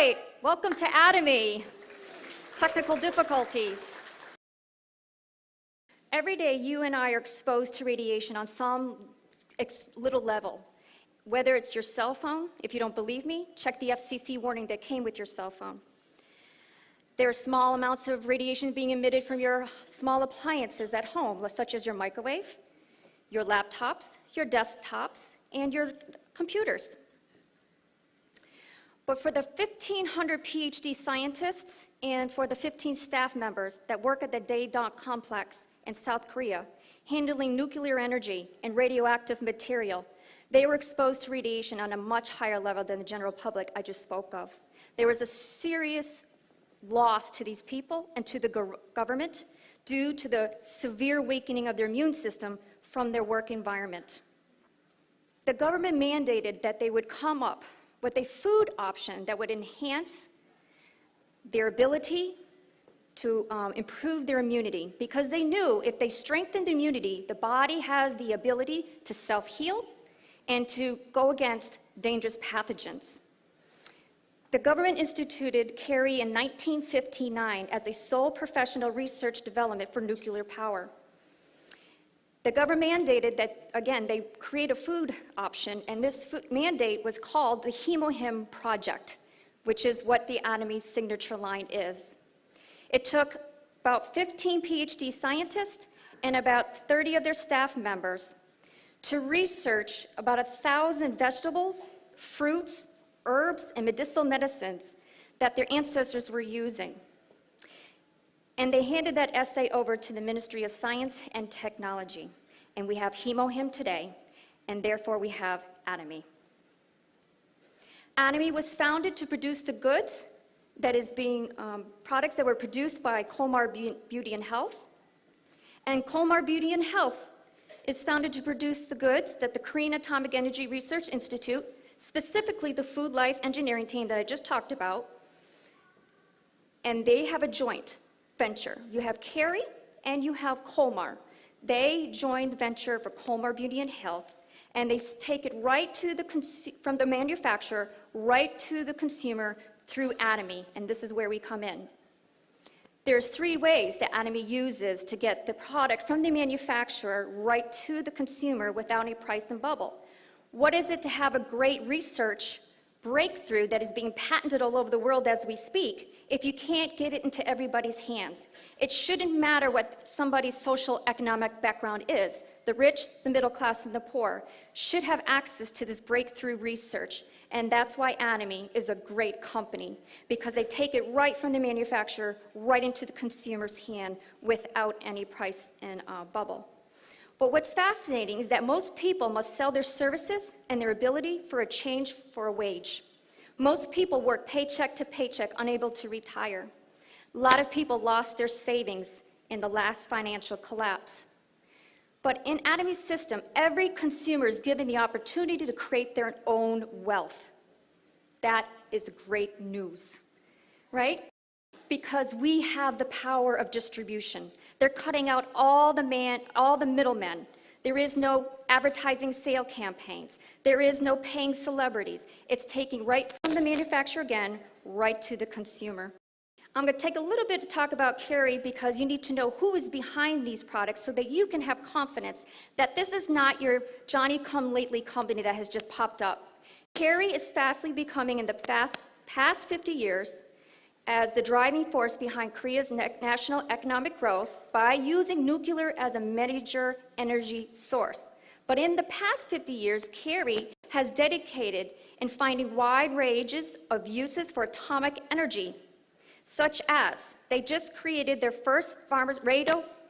right, welcome to Atomy. Technical difficulties. Every day you and I are exposed to radiation on some little level. Whether it's your cell phone, if you don't believe me, check the FCC warning that came with your cell phone. There are small amounts of radiation being emitted from your small appliances at home, such as your microwave, your laptops, your desktops, and your computers. But for the 1,500 PhD scientists and for the 15 staff members that work at the Daedong complex in South Korea, handling nuclear energy and radioactive material, they were exposed to radiation on a much higher level than the general public I just spoke of. There was a serious loss to these people and to the government due to the severe weakening of their immune system from their work environment. The government mandated that they would come up with a food option that would enhance their ability to improve their immunity, because they knew if they strengthened immunity, the body has the ability to self-heal and to go against dangerous pathogens. The government instituted CARI in 1959 as a sole professional research development for nuclear power. The government mandated that, again, they create a food option, and this mandate was called the HemoHim Project, which is what the Atomy signature line is. It took about 15 PhD scientists and about 30 of their staff members to research about 1,000 vegetables, fruits, herbs, and medicinal medicines that their ancestors were using. And they handed that essay over to the Ministry of Science and Technology. And we have HemoHim today, and therefore we have Atomy. Atomy was founded to produce the goods that is being, products that were produced by Colmar Beauty and Health. And Colmar Beauty and Health is founded to produce the goods that the Korean Atomic Energy Research Institute, specifically the Food Life Engineering team that I just talked about, and they have a joint venture. You have CARI and you have Colmar. They joined the venture for Colmar Beauty and Health, and they take it right to from the manufacturer right to the consumer through Atomy, and this is where we come in. There's 3 ways that Atomy uses to get the product from the manufacturer right to the consumer without any price and bubble. What is it to have a great research breakthrough that is being patented all over the world as we speak if you can't get it into everybody's hands? It shouldn't matter what somebody's social economic background is. The rich, the middle class, and the poor should have access to this breakthrough research. And that's why Atomy is a great company, because they take it right from the manufacturer right into the consumer's hand without any price and bubble. But what's fascinating is that most people must sell their services and their ability for a change for a wage. Most people work paycheck to paycheck, unable to retire. A lot of people lost their savings in the last financial collapse. But in Atomy's system, every consumer is given the opportunity to create their own wealth. That is great news, right? Because we have the power of distribution. They're cutting out all the middlemen. There is no advertising sale campaigns. There is no paying celebrities. It's taking right from the manufacturer again, right to the consumer. I'm going to take a little bit to talk about CARI because you need to know who is behind these products so that you can have confidence that this is not your Johnny-come-lately company that has just popped up. CARI is fastly becoming, in the past 50 years, as the driving force behind Korea's national economic growth by using nuclear as a major energy source. But in the past 50 years, CARI has dedicated in finding wide ranges of uses for atomic energy, such as they just created their first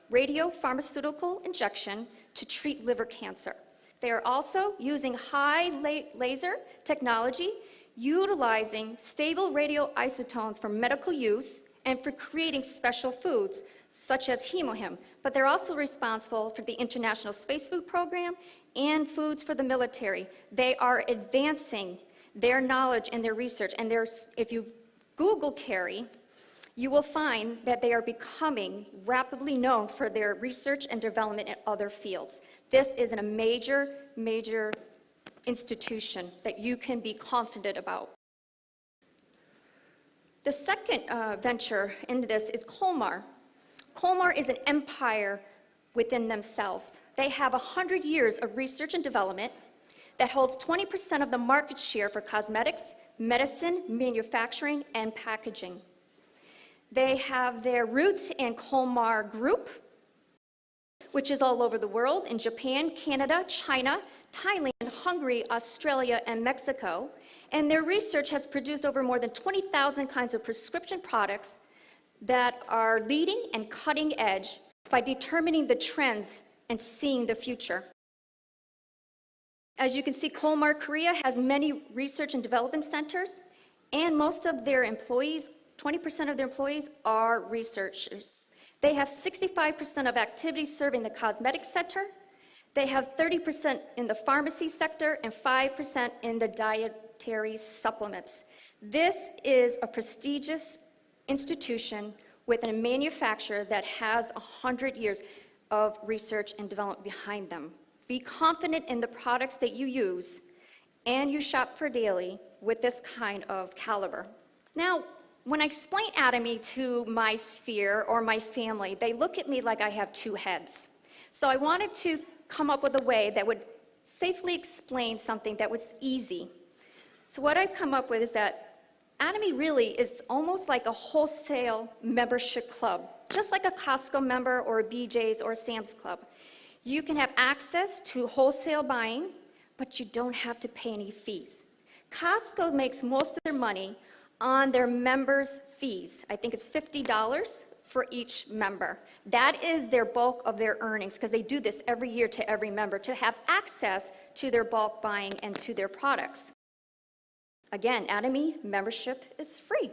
radio pharmaceutical injection to treat liver cancer. They are also using high laser technology, utilizing stable radioisotopes for medical use and for creating special foods, such as HemoHim. But they're also responsible for the International Space Food Program and foods for the military. They are advancing their knowledge and their research. And if you Google CARI, you will find that they are becoming rapidly known for their research and development in other fields. This is a major, institution that you can be confident about. The second venture into this is Colmar. Colmar is an empire within themselves. They have 100 years of research and development that holds 20% of the market share for cosmetics, medicine, manufacturing, and packaging. They have their roots in Colmar Group, which is all over the world, in Japan, Canada, China, Thailand, Hungary, Australia, and Mexico. And their research has produced over more than 20,000 kinds of prescription products that are leading and cutting edge by determining the trends and seeing the future. As you can see, Colmar Korea has many research and development centers, and most of their employees, 20% of their employees, are researchers. They have 65% of activities serving the cosmetics sector. They have 30% in the pharmacy sector and 5% in the dietary supplements. This is a prestigious institution with a manufacturer that has 100 years of research and development behind them. Be confident in the products that you use and you shop for daily with this kind of caliber. Now, when I explain Atomy to my sphere or my family, they look at me like I have two heads. So I wanted to come up with a way that would safely explain something that was easy. So what I've come up with is that Atomy really is almost like a wholesale membership club, just like a Costco member or a BJ's or a Sam's Club. You can have access to wholesale buying, but you don't have to pay any fees. Costco makes most of their money on their members' fees. I think it's $50 for each member. That is their bulk of their earnings, because they do this every year to every member to have access to their bulk buying and to their products. Again, Atomy membership is free.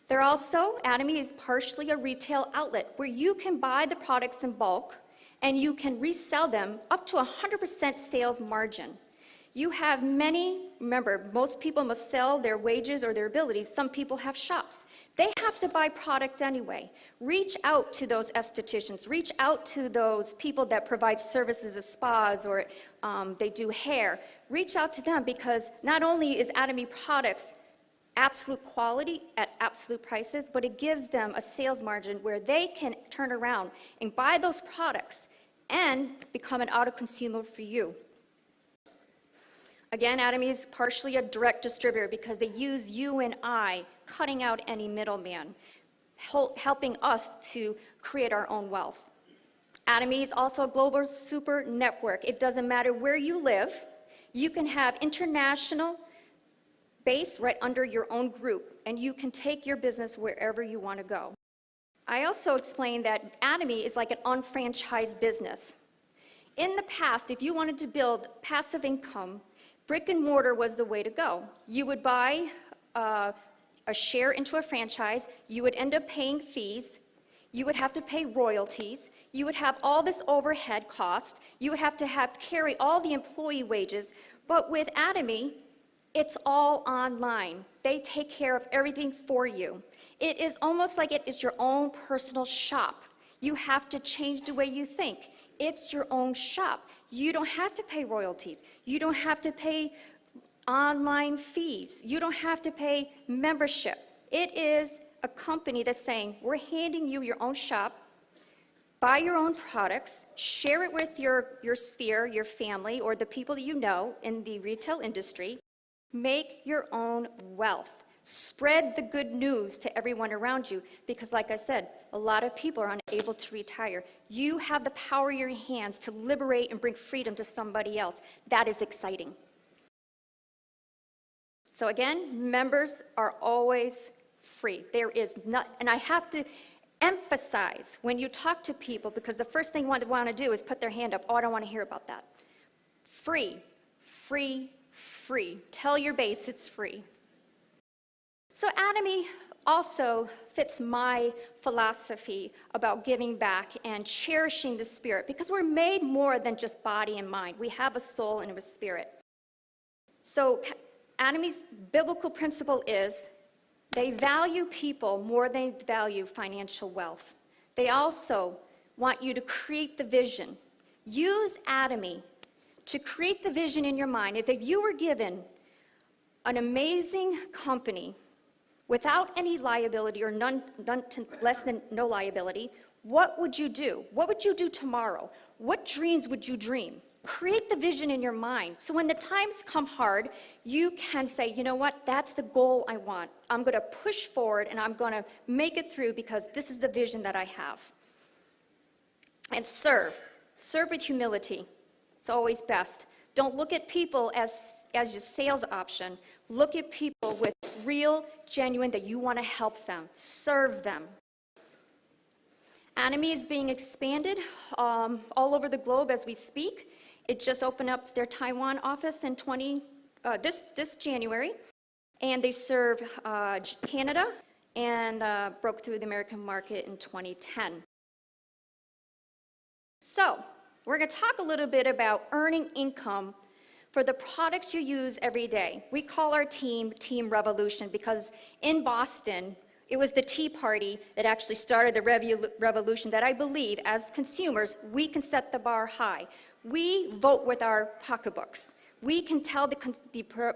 Atomy is partially a retail outlet where you can buy the products in bulk and you can resell them up to 100% sales margin. You have remember, most people must sell their wages or their abilities. Some people have shops. They have to buy product anyway. Reach out to those estheticians. Reach out to those people that provide services at spas or they do hair. Reach out to them, because not only is Atomy products absolute quality at absolute prices, but it gives them a sales margin where they can turn around and buy those products and become an auto consumer for you. Again, Atomy is partially a direct distributor because they use you and I, cutting out any middleman, helping us to create our own wealth. Atomy is also a global super network. It doesn't matter where you live. You can have international base right under your own group, and you can take your business wherever you want to go. I also explained that Atomy is like an unfranchised business. In the past, if you wanted to build passive income, brick and mortar was the way to go. You would buy a share into a franchise, you would end up paying fees, you would have to pay royalties, you would have all this overhead cost, you would have to carry all the employee wages, but with Atomy, it's all online. They take care of everything for you. It is almost like it is your own personal shop. You have to change the way you think. It's your own shop. You don't have to pay royalties. You don't have to pay online fees. You don't have to pay membership. It is a company that's saying, we're handing you your own shop, buy your own products, share it with your sphere, your family, or the people that you know in the retail industry. Make your own wealth. Spread the good news to everyone around you, because like I said, a lot of people are unable to retire. You have the power in your hands to liberate and bring freedom to somebody else. That is exciting. So again, members are always free. There is not, and I have to emphasize when you talk to people, because the first thing they want to do is put their hand up. Oh, I don't want to hear about that. Free, free, free. Tell your base it's free. So Atomy also fits my philosophy about giving back and cherishing the spirit, because we're made more than just body and mind. We have a soul and a spirit. So Atomy's biblical principle is they value people more than they value financial wealth. They also want you to create the vision. Use Atomy to create the vision in your mind. If you were given an amazing company without any liability or less than no liability, what would you do? What would you do tomorrow? What dreams would you dream? Create the vision in your mind. So when the times come hard, you can say, you know what, that's the goal I want. I'm going to push forward and I'm going to make it through because this is the vision that I have. And serve. Serve with humility. It's always best. Don't look at people as your sales option. Look at people with real, genuine, that you want to help them. Serve them. Atomy is being expanded all over the globe as we speak. It just opened up their Taiwan office in this January, and they serve Canada and broke through the American market in 2010. So, we're going to talk a little bit about earning income for the products you use every day. We call our team Team Revolution because in Boston, it was the Tea Party that actually started the revolution that I believe, as consumers, we can set the bar high. We vote with our pocketbooks. We can tell the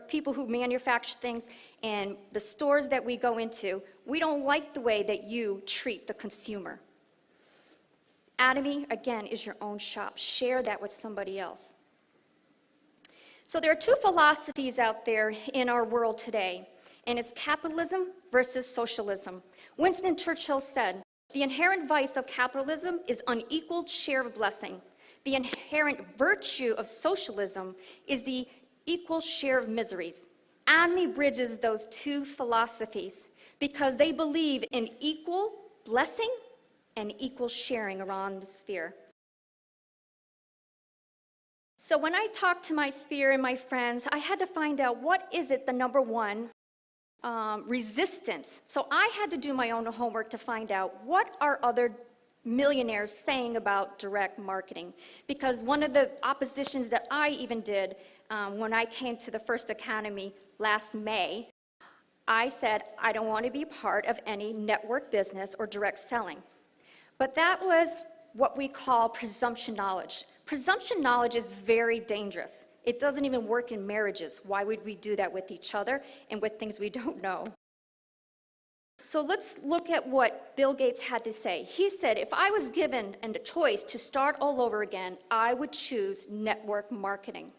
people who manufacture things and the stores that we go into, we don't like the way that you treat the consumer. Atomy, again, is your own shop. Share that with somebody else. So there are two philosophies out there in our world today, and it's capitalism versus socialism. Winston Churchill said, "The inherent vice of capitalism is unequaled share of blessing. The inherent virtue of socialism is the equal share of miseries." Atomy bridges those two philosophies because they believe in equal blessing and equal sharing around the sphere. So when I talked to my sphere and my friends, I had to find out what is it the number one resistance. So I had to do my own homework to find out what are other millionaires saying about direct marketing. Because one of the oppositions that I even did when I came to the first academy last May, I said, I don't want to be part of any network business or direct selling. But that was what we call presumption knowledge. Presumption knowledge is very dangerous. It doesn't even work in marriages. Why would we do that with each other and with things we don't know? So let's look at what Bill Gates had to say. He said, if I was given a choice to start all over again, I would choose network marketing.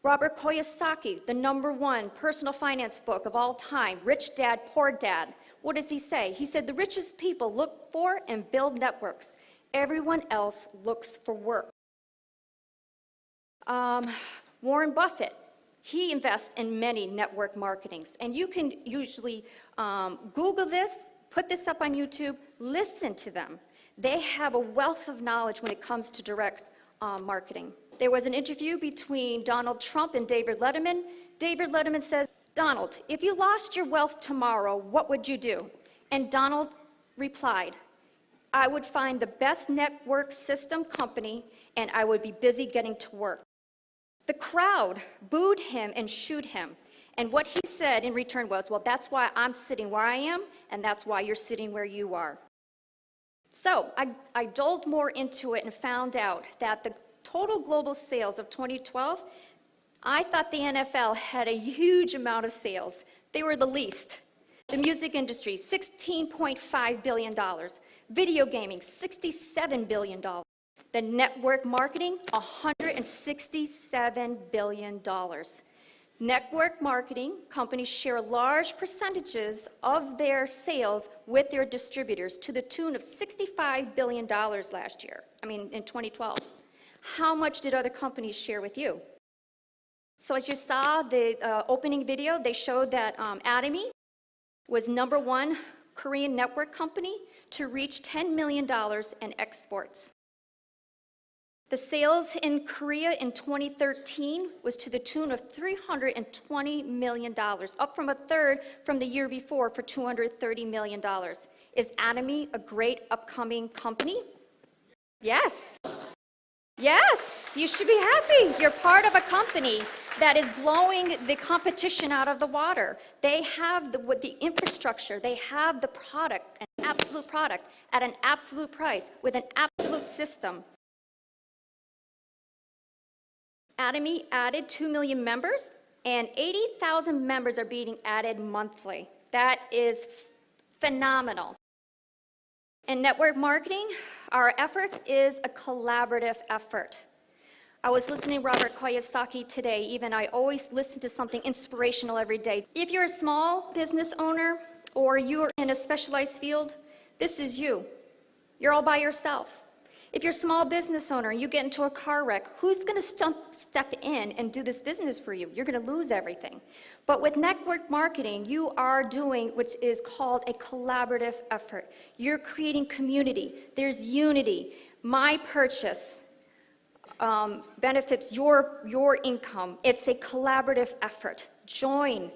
Robert Kiyosaki, the #1 personal finance book of all time, Rich Dad, Poor Dad. What does he say? He said, the richest people look for and build networks. Everyone else looks for work. Warren Buffett, he invests in many network marketings. And you can usually Google this, put this up on YouTube, listen to them. They have a wealth of knowledge when it comes to direct marketing. There was an interview between Donald Trump and David Letterman. David Letterman says, Donald, if you lost your wealth tomorrow, what would you do? And Donald replied, I would find the best network system company and I would be busy getting to work. The crowd booed him and shooed him. And what he said in return was, well, that's why I'm sitting where I am, and that's why you're sitting where you are. So I dove more into it and found out that the total global sales of 2012, I thought the NFL had a huge amount of sales. They were the least. The music industry, $16.5 billion. Video gaming, $67 billion. The network marketing, $167 billion. Network marketing companies share large percentages of their sales with their distributors to the tune of $65 billion last year, in 2012. How much did other companies share with you? So as you saw the opening video, they showed that Atomy was #1 Korean network company to reach $10 million in exports. The sales in Korea in 2013 was to the tune of $320 million, up from a third from the year before for $230 million. Is Atomy a great upcoming company? Yes. Yes, you should be happy. You're part of a company that is blowing the competition out of the water. They have the infrastructure, they have the product, an absolute product, at an absolute price, with an absolute system. Atomy added 2 million members, and 80,000 members are being added monthly. That is phenomenal. In network marketing, our efforts is a collaborative effort. I was listening to Robert Kiyosaki today. Even I always listen to something inspirational every day. If you're a small business owner or you're in a specialized field, this is you. You're all by yourself. If you're a small business owner and you get into a car wreck, who's going to step in and do this business for you? You're going to lose everything. But with network marketing, you are doing what is called a collaborative effort. You're creating community. There's unity. My purchase benefits your income. It's a collaborative effort. Join.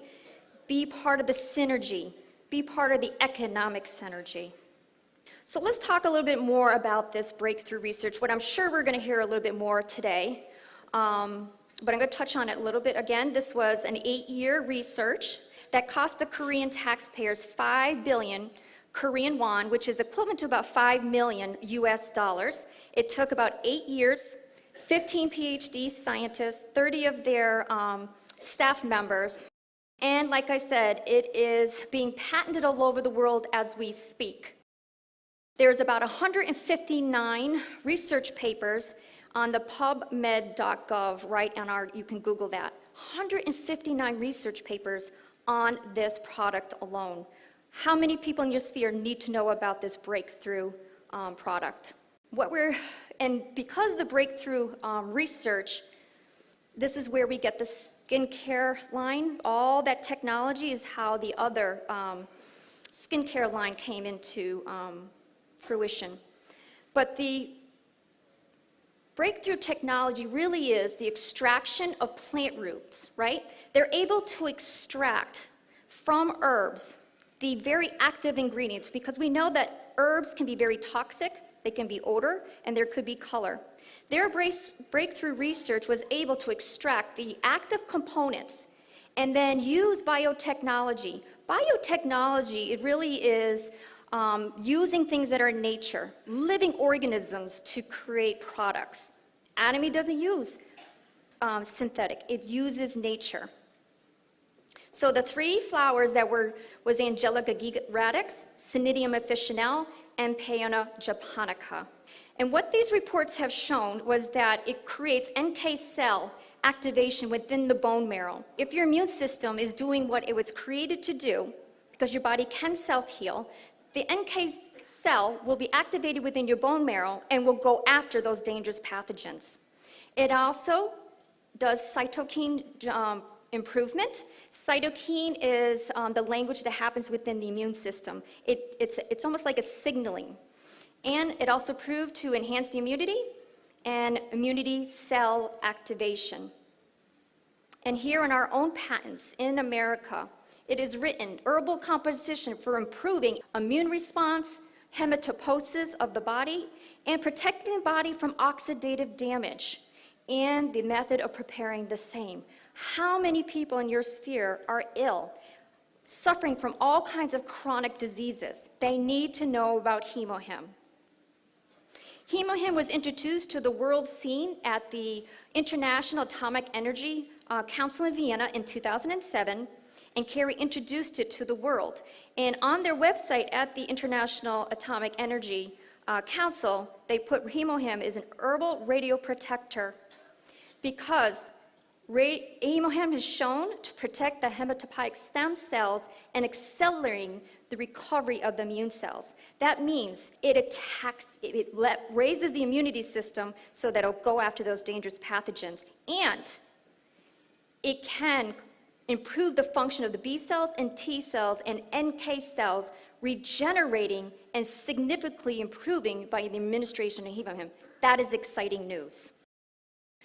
Be part of the synergy. Be part of the economic synergy. So let's talk a little bit more about this breakthrough research, what I'm sure we're going to hear a little bit more today. But I'm going to touch on it a little bit again. This was an 8-year research that cost the Korean taxpayers 5 billion Korean won, which is equivalent to about 5 million US dollars. It took about 8 years, 15 PhD scientists, 30 of their staff members. And like I said, it is being patented all over the world as we speak. There's about 159 research papers on the pubmed.gov, right on our, you can Google that. 159 research papers on this product alone. How many people in your sphere need to know about this breakthrough product? And because of the breakthrough research, this is where we get the skincare line. All that technology is how the other skincare line came into fruition. But the breakthrough technology really is the extraction of plant roots, right? They're able to extract from herbs the very active ingredients, because we know that herbs can be very toxic, they can be odor, and there could be color. Their breakthrough research was able to extract the active components and then use biotechnology. Biotechnology, it really is using things that are in nature, living organisms to create products. Atomy doesn't use synthetic, it uses nature. So the 3 flowers that was Angelica radix, Cnidium officinale, and Peona japonica. And what these reports have shown was that it creates NK cell activation within the bone marrow. If your immune system is doing what it was created to do, because your body can self-heal, the NK cell will be activated within your bone marrow and will go after those dangerous pathogens. It also does cytokine improvement. Cytokine is the language that happens within the immune system. It's almost like a signaling. And it also proved to enhance the immunity and immunity cell activation. And here in our own patents in America, it is written, herbal composition for improving immune response, hematopoiesis of the body, and protecting the body from oxidative damage, and the method of preparing the same. How many people in your sphere are ill, suffering from all kinds of chronic diseases? They need to know about HemoHim. HemoHim was introduced to the world scene at the International Atomic Energy Council in Vienna in 2007, and Carrie introduced it to the world. And on their website at the International Atomic Energy Council, they put HemoHim as an herbal radioprotector because HemoHim has shown to protect the hematopoietic stem cells and accelerating the recovery of the immune cells. That means it attacks, it raises the immunity system so that it'll go after those dangerous pathogens. And it can improve the function of the B cells and T cells and NK cells, regenerating and significantly improving by the administration of HemoHim. That is exciting news.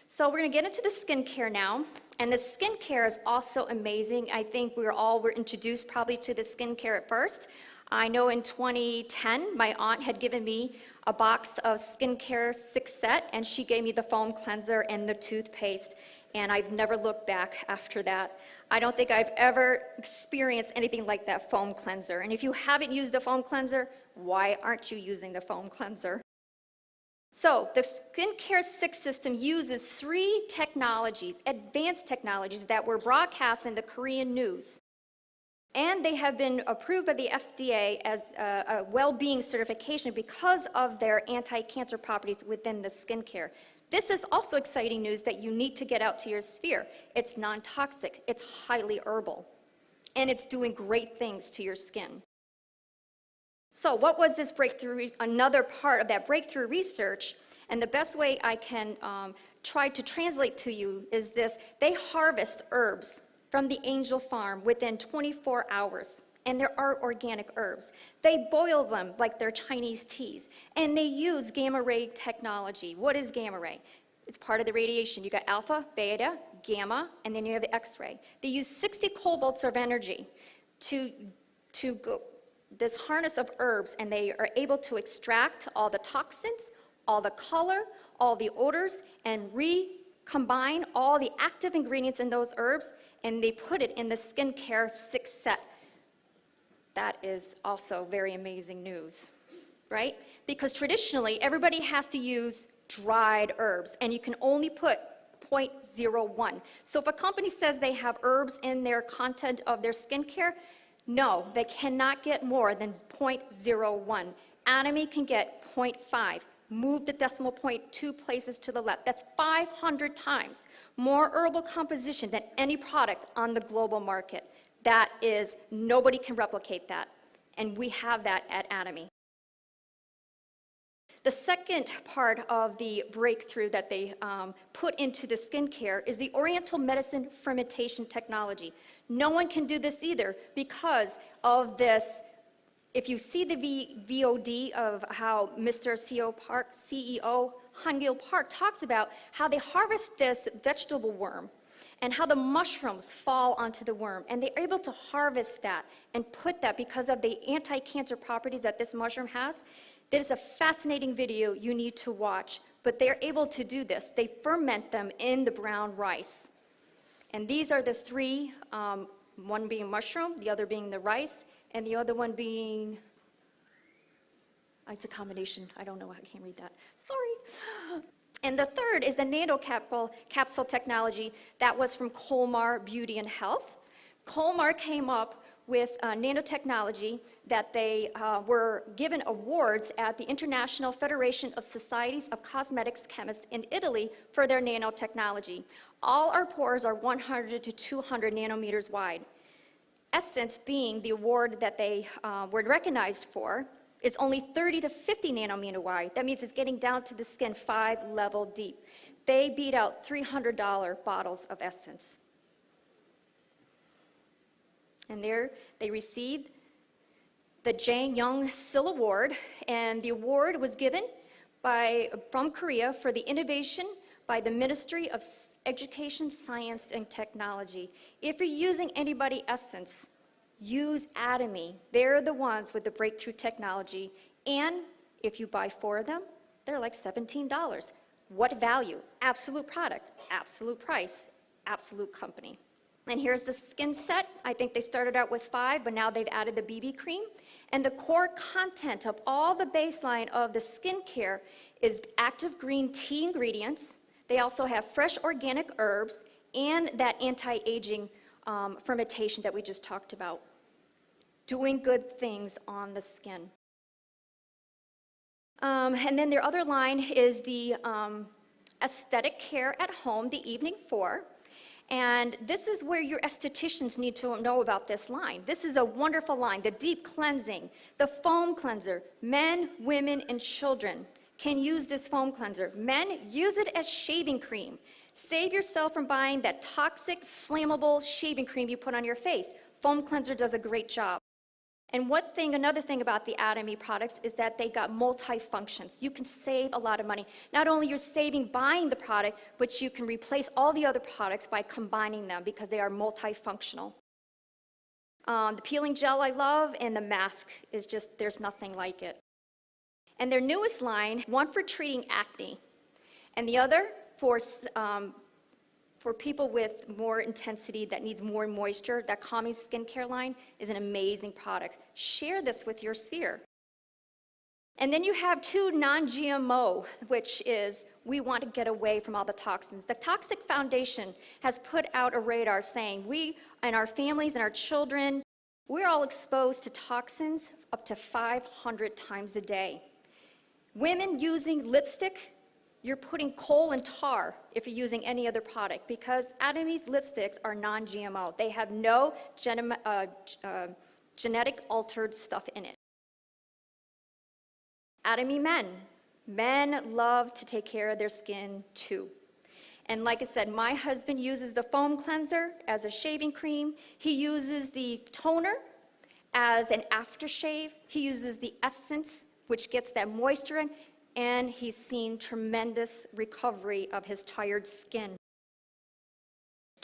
So we're going to get into the skincare now, and the skincare is also amazing. I think we were introduced probably to the skincare at first. I know in 2010, my aunt had given me a box of skincare 6 set, and she gave me the foam cleanser and the toothpaste, and I've never looked back after that. I don't think I've ever experienced anything like that foam cleanser. And if you haven't used the foam cleanser, why aren't you using the foam cleanser? So the Skincare 6 system uses 3 technologies, advanced technologies that were broadcast in the Korean news. And they have been approved by the FDA as a well-being certification because of their anti-cancer properties within the skincare. This is also exciting news that you need to get out to your sphere. It's non-toxic, it's highly herbal, and it's doing great things to your skin. So what was this breakthrough? Another part of that breakthrough research, and the best way I can try to translate to you is this: they harvest herbs from the angel farm within 24 hours, and there are organic herbs. They boil them like they're Chinese teas, and they use gamma ray technology. What is gamma ray? It's part of the radiation. You got alpha, beta, gamma, and then you have the X-ray. They use 60 kilovolts of energy to go this harness of herbs, and they are able to extract all the toxins, all the color, all the odors, and recombine all the active ingredients in those herbs, and they put it in the skincare 6 set. That is also very amazing news, right? Because traditionally, everybody has to use dried herbs, and you can only put 0.01. So if a company says they have herbs in their content of their skincare, no, they cannot get more than 0.01. Atomy can get 0.5. Move the decimal point 2 places to the left. That's 500 times more herbal composition than any product on the global market. That is, nobody can replicate that, and we have that at Atomy. The second part of the breakthrough that they put into the skincare is the Oriental medicine fermentation technology. No one can do this either because of this. If you see the VOD of how Mr. CEO Han-Gil Park talks about how they harvest this vegetable worm and how the mushrooms fall onto the worm, and they're able to harvest that and put that because of the anti-cancer properties that this mushroom has. That is a fascinating video you need to watch, but they're able to do this. They ferment them in the brown rice. And these are the three, one being mushroom, the other being the rice, and the other one being, it's a combination. I don't know, I can't read that. Sorry. And the third is the capsule technology that was from Colmar Beauty and Health. Colmar came up with nanotechnology that they were given awards at the International Federation of Societies of Cosmetics Chemists in Italy for their nanotechnology. All our pores are 100 to 200 nanometers wide. Essence, being the award that they were recognized for, is only 30 to 50 nanometer wide. That means it's getting down to the skin 5 level deep. They beat out $300 bottles of Essence. And there they received the Jang Young Sil Award, and the award was given from Korea for the innovation by the Ministry of Education, Science, and Technology. If you're using anybody Essence, use Atomy. They're the ones with the breakthrough technology, and if you buy 4 of them, they're like $17. What value? Absolute product, absolute price, absolute company. And here's the skin set. I think they started out with 5, but now they've added the BB cream. And the core content of all the baseline of the skincare is active green tea ingredients. They also have fresh organic herbs and that anti-aging fermentation that we just talked about. Doing good things on the skin. And then their other line is the aesthetic care at home, the evening 4. And this is where your estheticians need to know about this line. This is a wonderful line, the deep cleansing, the foam cleanser. Men, women, and children can use this foam cleanser. Men, use it as shaving cream. Save yourself from buying that toxic, flammable shaving cream you put on your face. Foam cleanser does a great job. And another thing about the Atomy products is that they got multi-functions. You can save a lot of money. Not only you're saving buying the product, but you can replace all the other products by combining them because they are multifunctional. The peeling gel I love, and the mask is just, there's nothing like it. And their newest line, one for treating acne, and the other for people with more intensity that needs more moisture. That Calming skincare line is an amazing product. Share this with your sphere. And then you have 2 non-GMO, which is we want to get away from all the toxins. The Toxic Foundation has put out a radar saying we and our families and our children We're all exposed to toxins up to 500 times a day. Women using lipstick, you're putting coal and tar if you're using any other product, because Atomy's lipsticks are non-GMO. They have no genetic altered stuff in it. Atomy men. Men love to take care of their skin too. And like I said, my husband uses the foam cleanser as a shaving cream. He uses the toner as an aftershave. He uses the essence, which gets that moisture in, and he's seen tremendous recovery of his tired skin.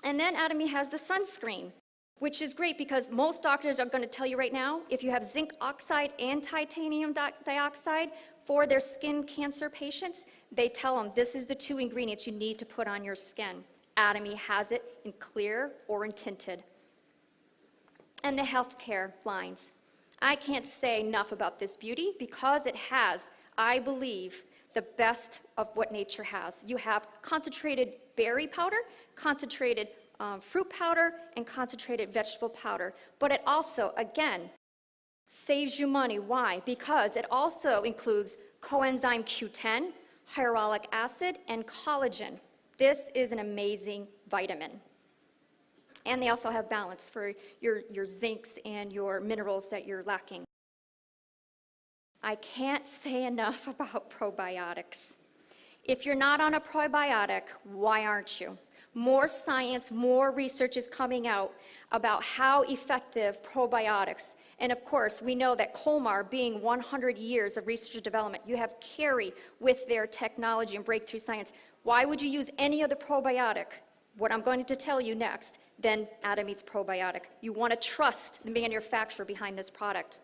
And then Atomy has the sunscreen, which is great because most doctors are going to tell you right now, if you have zinc oxide and titanium dioxide for their skin cancer patients, they tell them this is the 2 ingredients you need to put on your skin. Atomy has it in clear or in tinted. And the healthcare lines. I can't say enough about this beauty because it has, I believe, the best of what nature has. You have concentrated berry powder, concentrated fruit powder, and concentrated vegetable powder. But it also, again, saves you money. Why? Because it also includes coenzyme Q10, hyaluronic acid, and collagen. This is an amazing vitamin. And they also have balance for your zincs and your minerals that you're lacking. I can't say enough about probiotics. If you're not on a probiotic, why aren't you? More science, more research is coming out about how effective probiotics. And of course, we know that Colmar, being 100 years of research and development, you have Carey with their technology and breakthrough science. Why would you use any other probiotic, what I'm going to tell you next, than Atomy's probiotic? You want to trust the manufacturer behind this product.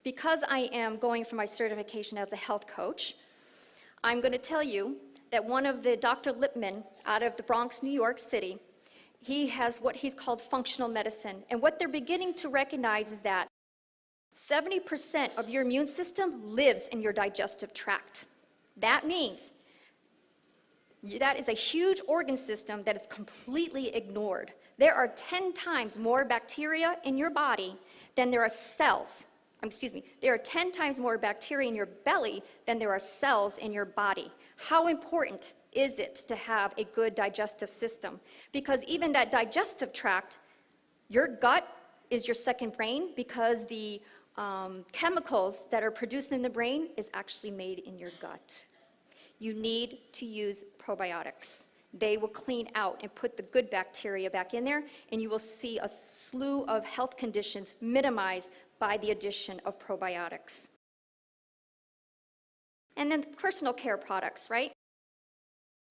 Because I am going for my certification as a health coach, I'm going to tell you that one of the Dr. Lipman out of the Bronx, New York City, he has what he's called functional medicine. And what they're beginning to recognize is that 70% of your immune system lives in your digestive tract. That means that is a huge organ system that is completely ignored. There are 10 times more bacteria in your body than there are cells. There are 10 times more bacteria in your belly than there are cells in your body. How important is it to have a good digestive system? Because even that digestive tract, your gut is your second brain, because the chemicals that are produced in the brain is actually made in your gut. You need to use probiotics. They will clean out and put the good bacteria back in there, and you will see a slew of health conditions minimized by the addition of probiotics. And then personal care products, right?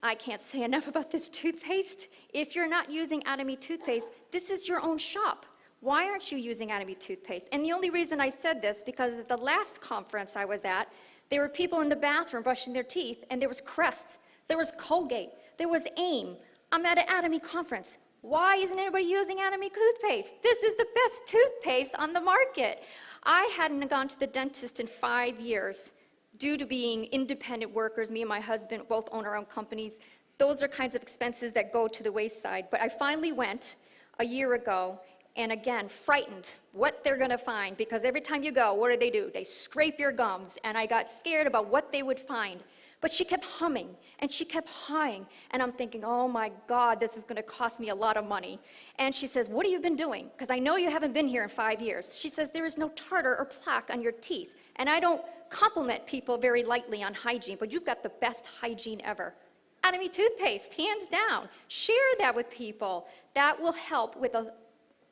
I can't say enough about this toothpaste. If you're not using Atomy toothpaste, this is your own shop. Why aren't you using Atomy toothpaste? And the only reason I said this, because at the last conference I was at, there were people in the bathroom brushing their teeth, and there was Crest, there was Colgate, there was AIM. I'm at an Atomy conference. Why isn't anybody using Atomy toothpaste? This is the best toothpaste on the market. I hadn't gone to the dentist in 5 years due to being independent workers. Me and my husband both own our own companies. Those are kinds of expenses that go to the wayside. But I finally went a year ago, and again, frightened what they're going to find, because every time you go, what do? They scrape your gums, and I got scared about what they would find. But she kept humming, and she kept hawing, and I'm thinking, oh my God, this is going to cost me a lot of money. And she says, what have you been doing? Because I know you haven't been here in 5 years. She says, there is no tartar or plaque on your teeth. And I don't compliment people very lightly on hygiene, but you've got the best hygiene ever. Atomy toothpaste, hands down. Share that with people. That will help with a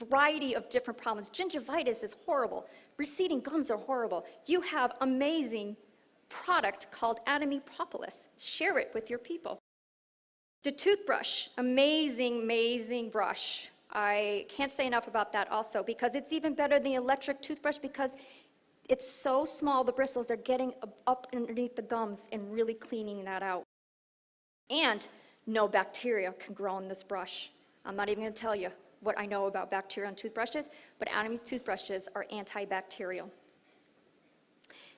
variety of different problems. Gingivitis is horrible. Receding gums are horrible. You have amazing product called Atomy Propolis. Share it with your people. The toothbrush, amazing, amazing brush. I can't say enough about that also, because it's even better than the electric toothbrush, because it's so small, the bristles, they're getting up underneath the gums and really cleaning that out. And no bacteria can grow in this brush. I'm not even going to tell you what I know about bacteria on toothbrushes, but Atomy's toothbrushes are antibacterial.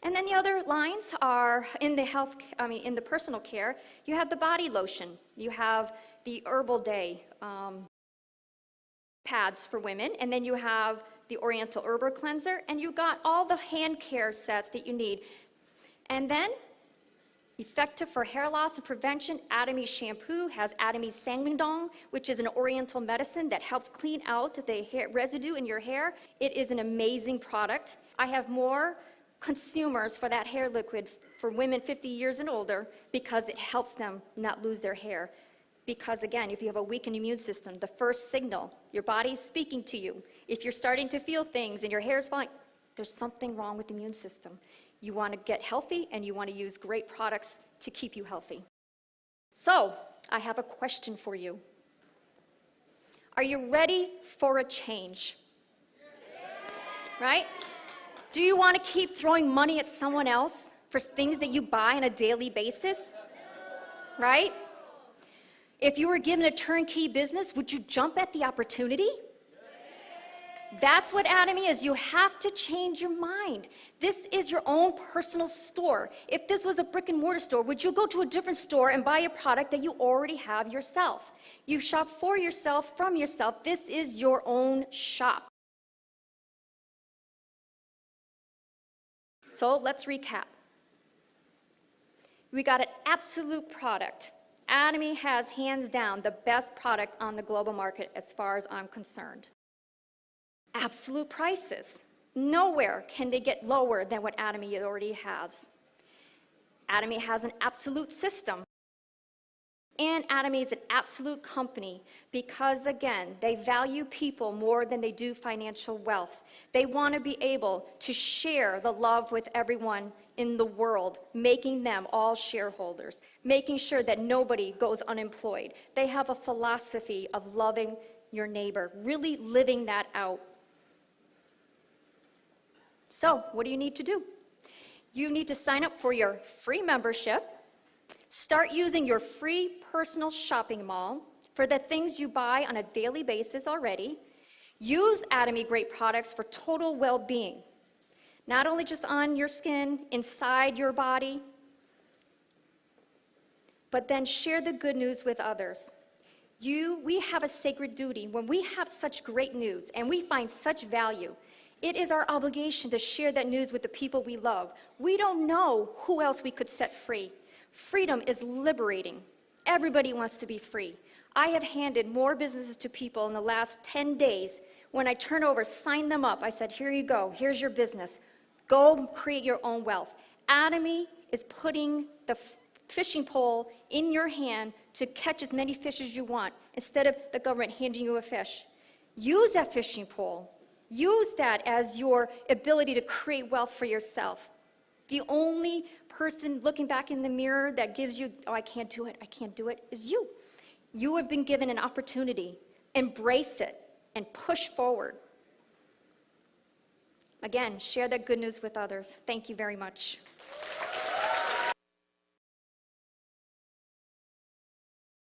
And then the other lines are in the personal care. You have the body lotion. You have the Herbal Day pads for women, and then you have the Oriental Herb Cleanser, and you got all the hand care sets that you need. And then, effective for hair loss and prevention, Atomy shampoo has Atomy Sangmingdong, which is an Oriental medicine that helps clean out the hair residue in your hair. It is an amazing product. I have more consumers for that hair liquid for women 50 years and older because it helps them not lose their hair. Because again, if you have a weakened immune system, the first signal, your body's speaking to you. If you're starting to feel things and your hair is falling, there's something wrong with the immune system. You want to get healthy and you want to use great products to keep you healthy. So, I have a question for you. Are you ready for a change? Right? Do you want to keep throwing money at someone else for things that you buy on a daily basis? Right? If you were given a turnkey business, would you jump at the opportunity? That's what Atomy is. You have to change your mind. This is your own personal store. If this was a brick and mortar store, would you go to a different store and buy a product that you already have yourself? You shop for yourself, from yourself. This is your own shop. So let's recap. We got an absolute product. Atomy has, hands down, the best product on the global market as far as I'm concerned. Absolute prices. Nowhere can they get lower than what Atomy already has. Atomy has an absolute system. And Atomy is an absolute company because, again, they value people more than they do financial wealth. They want to be able to share the love with everyone in the world, making them all shareholders, making sure that nobody goes unemployed. They have a philosophy of loving your neighbor, really living that out. So, what do you need to do? You need to sign up for your free membership. Start using your free personal shopping mall for the things you buy on a daily basis already. Use Atomy great products for total well-being, not only just on your skin, inside your body, but then share the good news with others. We have a sacred duty. When we have such great news and we find such value, it is our obligation to share that news with the people we love. We don't know who else we could set free. Freedom is liberating. Everybody wants to be free. I have handed more businesses to people in the last 10 days. When I turn over, sign them up. I said, here you go. Here's your business. Go create your own wealth. Atomy is putting the fishing pole in your hand to catch as many fish as you want instead of the government handing you a fish. Use that fishing pole. Use that as your ability to create wealth for yourself. The only person looking back in the mirror that gives you, oh, I can't do it, is you. You have been given an opportunity. Embrace it and push forward. Again, share that good news with others. Thank you very much.